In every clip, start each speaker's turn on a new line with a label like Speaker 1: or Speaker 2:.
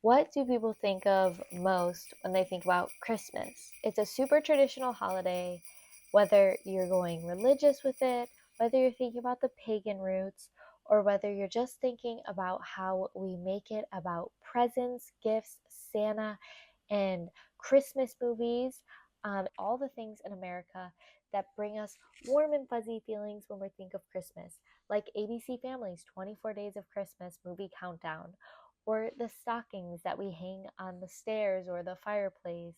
Speaker 1: What do people think of most when they think about Christmas? It's a super traditional holiday, whether you're going religious with it, whether you're thinking about the pagan roots, or whether you're just thinking about how we make it about presents, gifts, Santa, and Christmas movies, all the things in America that bring us warm and fuzzy feelings when we think of Christmas, like ABC Family's 24 Days of Christmas movie countdown, or the stockings that we hang on the stairs or the fireplace,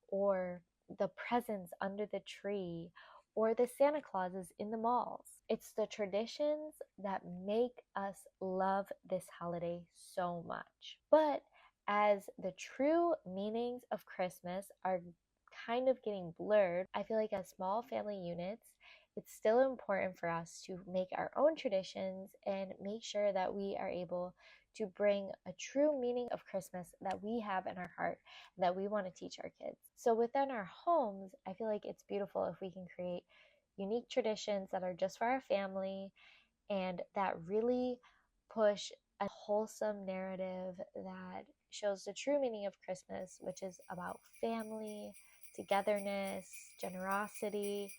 Speaker 1: or the presents under the tree, or the Santa Clauses in the malls. It's the traditions that make us love this holiday so much. But as the true meanings of Christmas are kind of getting blurred, I feel like as small family units, it's still important for us to make our own traditions and make sure that we are able to bring a true meaning of Christmas that we have in our heart that we want to teach our kids. So within our homes, I feel like it's beautiful if we can create unique traditions that are just for our family and that really push a wholesome narrative that shows the true meaning of Christmas, which is about family, togetherness, generosity,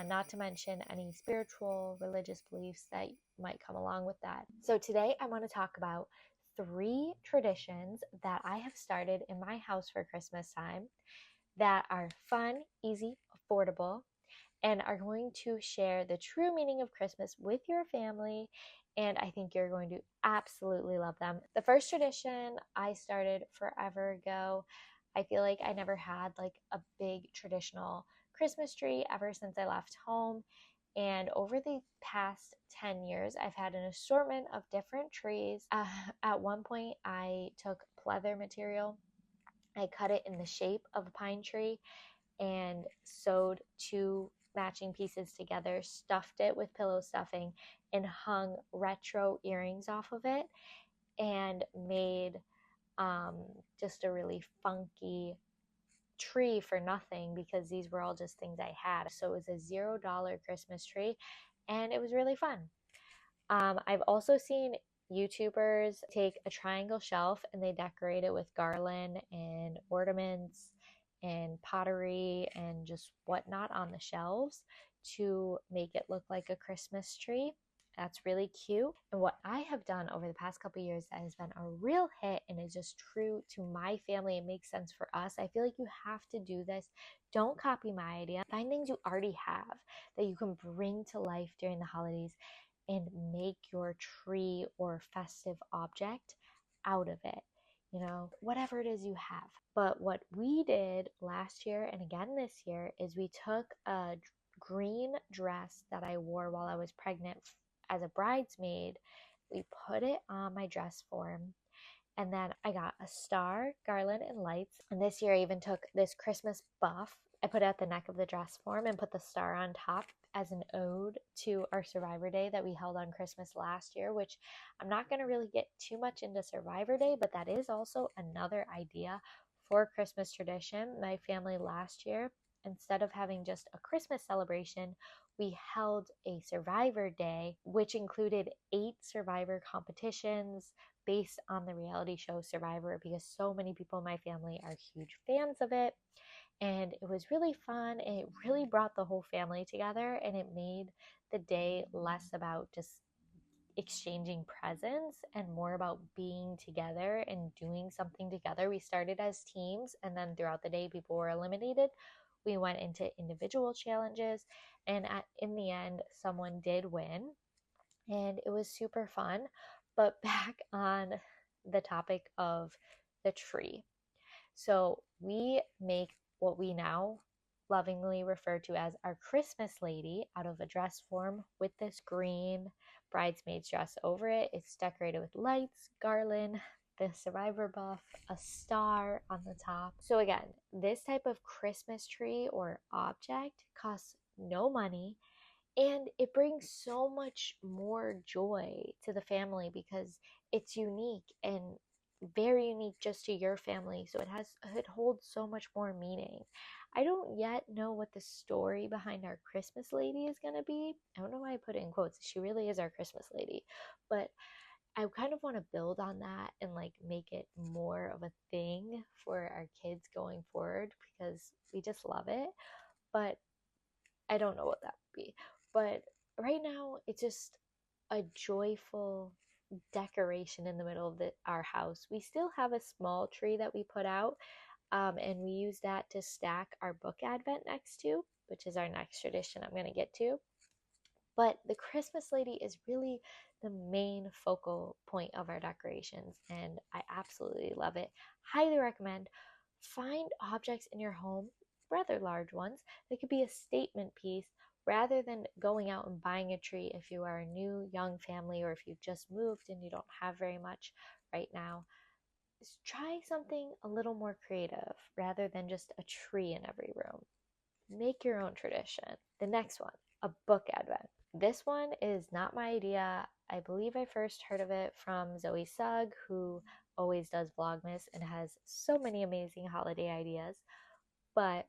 Speaker 1: not to mention any spiritual, religious beliefs that might come along with that. So today I want to talk about 3 traditions that I have started in my house for Christmas time that are fun, easy, affordable, and are going to share the true meaning of Christmas with your family. And I think you're going to absolutely love them. The first tradition I started forever ago. I feel like I never had like a big traditional Christmas tree ever since I left home. And over the past 10 years, I've had an assortment of different trees. At one point, I took pleather material, I cut it in the shape of a pine tree, and sewed 2 matching pieces together, stuffed it with pillow stuffing, and hung retro earrings off of it, and made just a really funky tree for nothing because these were all just things I had. So it was a $0 Christmas tree, and it was really fun. I've also seen YouTubers take a triangle shelf and they decorate it with garland and ornaments and pottery and just whatnot on the shelves to make it look like a Christmas tree. That's really cute. And what I have done over the past couple years that has been a real hit and is just true to my family, it makes sense for us. I feel like you have to do this. Don't copy my idea. Find things you already have that you can bring to life during the holidays and make your tree or festive object out of it, whatever it is you have. But what we did last year and again this year is we took a green dress that I wore while I was pregnant as a bridesmaid. We put it on my dress form, and then I got a star, garland, and lights. And this year I even took this Christmas buff. I put it at the neck of the dress form and put the star on top as an ode to our Survivor Day that we held on Christmas last year, which I'm not going to really get too much into Survivor Day, but that is also another idea for Christmas tradition. My family last year, instead of having just a Christmas celebration, we held a Survivor Day, which included 8 Survivor competitions based on the reality show Survivor, because so many people in my family are huge fans of it. And it was really fun. It really brought the whole family together, and it made the day less about just exchanging presents and more about being together and doing something together. We started as teams, and then throughout the day, people were eliminated. We went into individual challenges, and in the end, someone did win, and it was super fun. But back on the topic of the tree. So we make what we now lovingly refer to as our Christmas lady out of a dress form with this green bridesmaid's dress over it. It's decorated with lights, garland, the Survivor buff, a star on the top. So again, this type of Christmas tree or object costs no money, and it brings so much more joy to the family because it's unique and very unique just to your family. So it holds so much more meaning. I don't yet know what the story behind our Christmas lady is going to be. I don't know why I put it in quotes. She really is our Christmas lady. But I kind of want to build on that and like make it more of a thing for our kids going forward because we just love it. But I don't know what that would be. But right now, it's just a joyful decoration in the middle of our house. We still have a small tree that we put out, and we use that to stack our book advent next to, which is our next tradition I'm going to get to. But the Christmas lady is really the main focal point of our decorations, and I absolutely love it. Highly recommend. Find objects in your home, rather large ones, that could be a statement piece rather than going out and buying a tree if you are a new young family or if you've just moved and you don't have very much right now. Just try something a little more creative rather than just a tree in every room. Make your own tradition. The next one, a book advent. This one is not my idea. I believe I first heard of it from Zoe Sugg, who always does Vlogmas and has so many amazing holiday ideas. But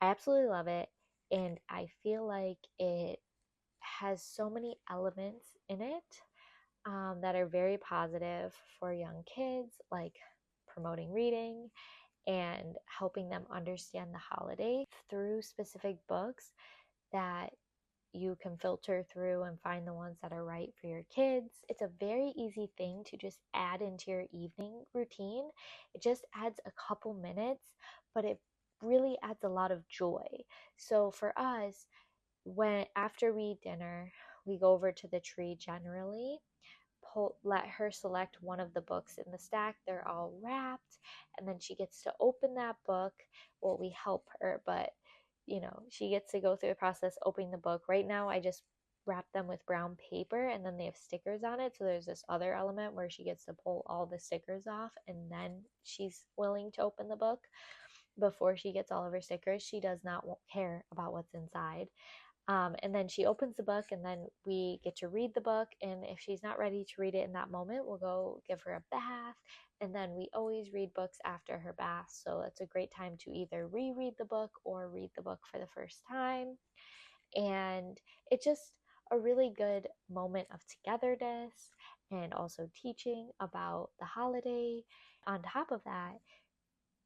Speaker 1: I absolutely love it, and I feel like it has so many elements in it that are very positive for young kids, like promoting reading and helping them understand the holiday through specific books that you can filter through and find the ones that are right for your kids. It's a very easy thing to just add into your evening routine. It just adds a couple minutes, but it really adds a lot of joy. So for us, when after we eat dinner, we go over to the tree generally, let her select one of the books in the stack. They're all wrapped, and then she gets to open that book. Well, we help her, but she gets to go through the process opening the book. Right now, I just wrap them with brown paper, and then they have stickers on it. So there's this other element where she gets to pull all the stickers off, and then she's willing to open the book. Before she gets all of her stickers, she does not care about what's inside. And then she opens the book, and then we get to read the book. And if she's not ready to read it in that moment, we'll go give her a bath. And then we always read books after her bath. So it's a great time to either reread the book or read the book for the first time. And it's just a really good moment of togetherness and also teaching about the holiday. On top of that,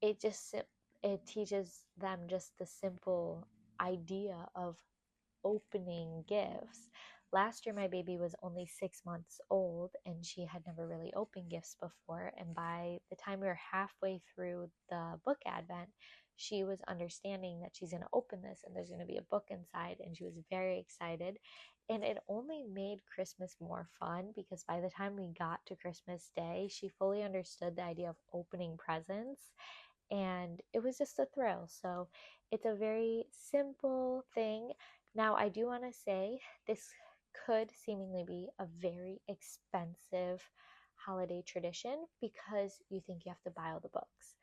Speaker 1: it teaches them just the simple idea of opening gifts. Last year, my baby was only 6 months old and she had never really opened gifts before. And by the time we were halfway through the book advent, she was understanding that she's going to open this and there's going to be a book inside. And she was very excited. And it only made Christmas more fun because by the time we got to Christmas Day, she fully understood the idea of opening presents, and it was just a thrill. So it's a very simple thing. Now, I do want to say this could seemingly be a very expensive holiday tradition because you think you have to buy all the books.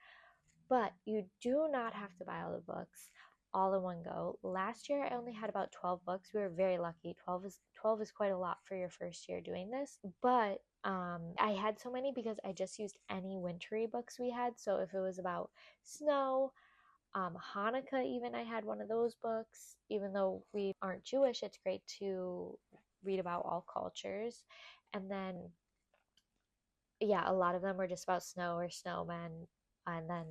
Speaker 1: But you do not have to buy all the books all in one go. Last year, I only had about 12 books. We were very lucky. 12 is quite a lot for your first year doing this. But I had so many because I just used any wintry books we had. So if it was about snow, Hanukkah, even I had one of those books. Even though we aren't Jewish, it's great to read about all cultures. And then, yeah, a lot of them were just about snow or snowmen. And then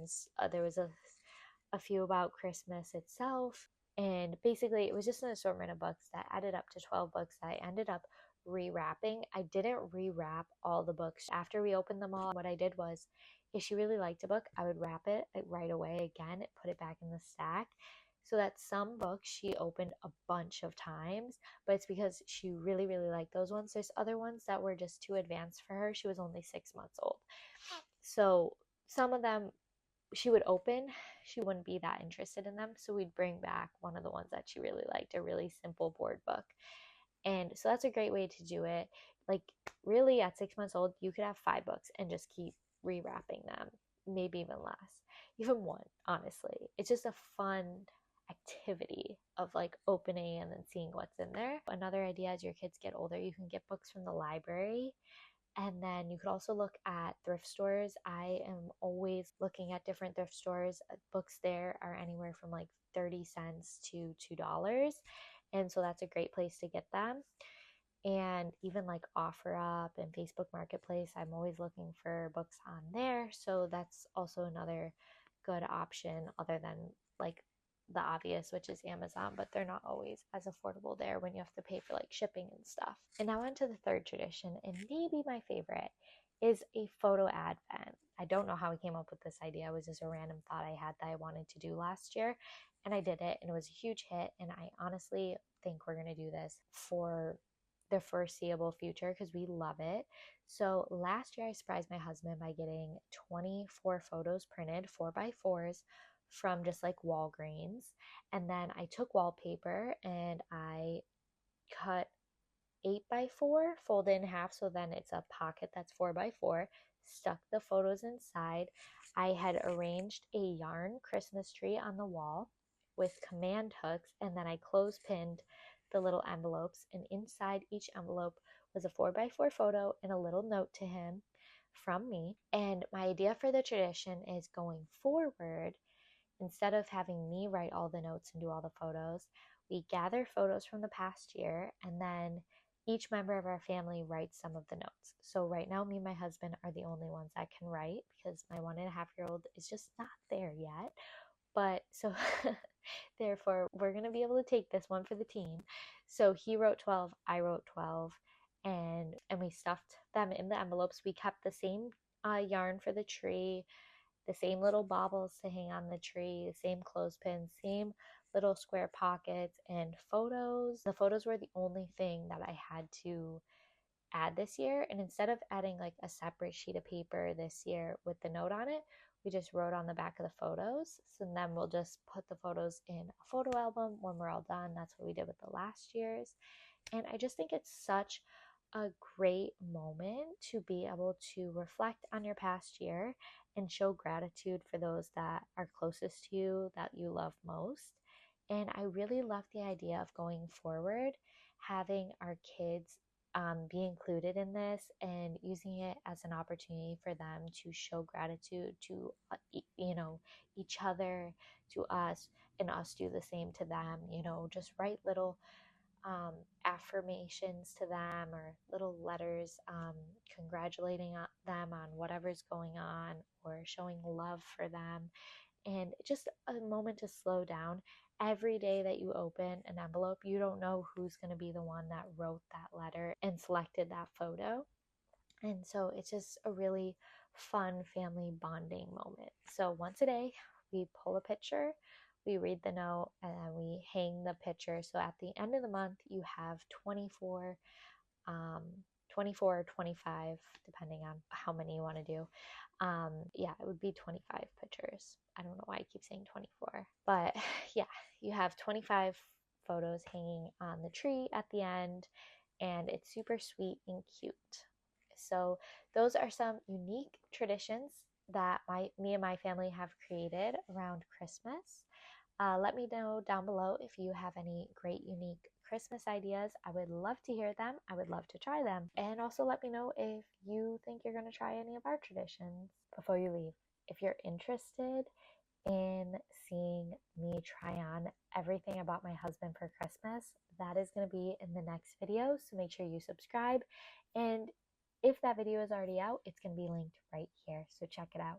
Speaker 1: there was a few about Christmas itself. And basically, it was just an assortment of books that added up to 12 books that I ended up rewrapping. I didn't rewrap all the books after we opened them all. What I did was, if she really liked a book, I would wrap it right away again, put it back in the stack. So that some books she opened a bunch of times, but it's because she really, really liked those ones. There's other ones that were just too advanced for her. She was only 6 months old. So some of them she would open, she wouldn't be that interested in them. So we'd bring back one of the ones that she really liked, a really simple board book. And so that's a great way to do it. Like, really, at 6 months old, you could have 5 books and just keep rewrapping them, maybe even less, even one, honestly. It's just a fun activity of like opening and then seeing what's in there. Another idea, as your kids get older, you can get books from the library. And then you could also look at thrift stores. I am always looking at different thrift stores. Books there are anywhere from like 30 cents to $2. And so that's a great place to get them. And even like OfferUp and Facebook Marketplace, I'm always looking for books on there. So that's also another good option other than like the obvious, which is Amazon, but they're not always as affordable there when you have to pay for like shipping and stuff. And now on to the third tradition, and maybe my favorite, is a photo advent. I don't know how I came up with this idea. It was just a random thought I had that I wanted to do last year, and I did it, and it was a huge hit. And I honestly think we're going to do this for the foreseeable future because we love it. So last year I surprised my husband by getting 24 photos printed, 4x4s, from just like Walgreens. And then I took wallpaper and I cut 8x4, fold it in half so then it's a pocket that's 4x4, stuck the photos inside. I had arranged a yarn Christmas tree on the wall with command hooks, and then I clothespined the little envelopes, and inside each envelope was a 4x4 photo and a little note to him from me. And my idea for the tradition is going forward, instead of having me write all the notes and do all the photos, we gather photos from the past year, and then each member of our family writes some of the notes. So right now, me and my husband are the only ones that can write because my 1.5-year-old is just not there yet. But so therefore, we're going to be able to take this one for the team. So he wrote 12, I wrote 12, and we stuffed them in the envelopes. We kept the same yarn for the tree, the same little baubles to hang on the tree, the same clothespins, same little square pockets, and photos. The photos were the only thing that I had to add this year. And instead of adding like a separate sheet of paper this year with the note on it, we just wrote on the back of the photos. So then we'll just put the photos in a photo album when we're all done. That's what we did with the last year's. And I just think it's such a great moment to be able to reflect on your past year and show gratitude for those that are closest to you, that you love most. And I really love the idea of going forward, having our kids be included in this and using it as an opportunity for them to show gratitude to each other, to us, and us do the same to them. Just write little affirmations to them or little letters congratulating them on whatever's going on or showing love for them, and just a moment to slow down. Every day that you open an envelope, you don't know who's going to be the one that wrote that letter and selected that photo. And so it's just a really fun family bonding moment. So once a day, we pull a picture, we read the note, and then we hang the picture. So at the end of the month, you have 24 or 25, depending on how many you want to do. Yeah, it would be 25 pictures. I don't know why I keep saying 24. But yeah, you have 25 photos hanging on the tree at the end, and it's super sweet and cute. So those are some unique traditions that me and my family have created around Christmas. Let me know down below if you have any great, unique Christmas ideas. I would love to hear them. I would love to try them. And also let me know if you think you're going to try any of our traditions before you leave. If you're interested in seeing me try on everything about my husband for Christmas, that is going to be in the next video. So make sure you subscribe. And if that video is already out, it's going to be linked right here. So check it out.